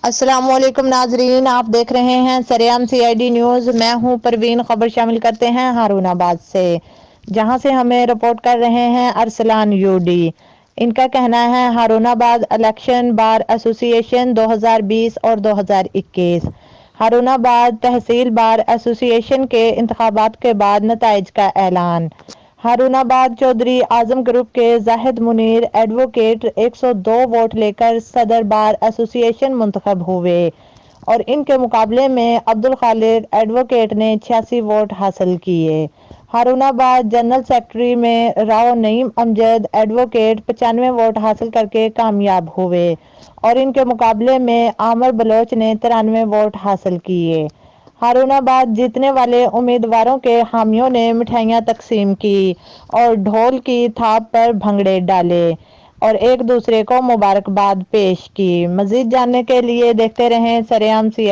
السلام علیکم ناظرین، آپ دیکھ رہے ہیں سریام CID نیوز۔ میں ہوں پروین۔ خبر شامل کرتے ہیں ہارون آباد سے، جہاں سے ہمیں رپورٹ کر رہے ہیں ارسلان UD۔ ان کا کہنا ہے ہارون آباد الیکشن بار ایسوسی ایشن 2020 اور 2021۔ ہارون آباد تحصیل بار ایسوسی ایشن کے انتخابات کے بعد نتائج کا اعلان۔ ہارون آباد چودھری اعظم گروپ کے زاہد منیر ایڈووکیٹ 102 ووٹ لے کر صدر بار ایسوسی ایشن منتخب ہوئے اور ان کے مقابلے میں عبدالخالق ایڈووکیٹ نے 86 ووٹ حاصل کیے۔ ہارون آباد جنرل سیکرٹری میں راؤ نعیم امجد ایڈووکیٹ 95 ووٹ حاصل کر کے کامیاب ہوئے اور ان کے مقابلے میں عامر بلوچ نے 93 ووٹ حاصل کیے۔ ہارون آباد جیتنے والے امیدواروں کے حامیوں نے مٹھائیاں تقسیم کی اور ڈھول کی تھاپ پر بھنگڑے ڈالے اور ایک دوسرے کو مبارکباد پیش کی۔ مزید جاننے کے لیے دیکھتے رہیں سریام CID۔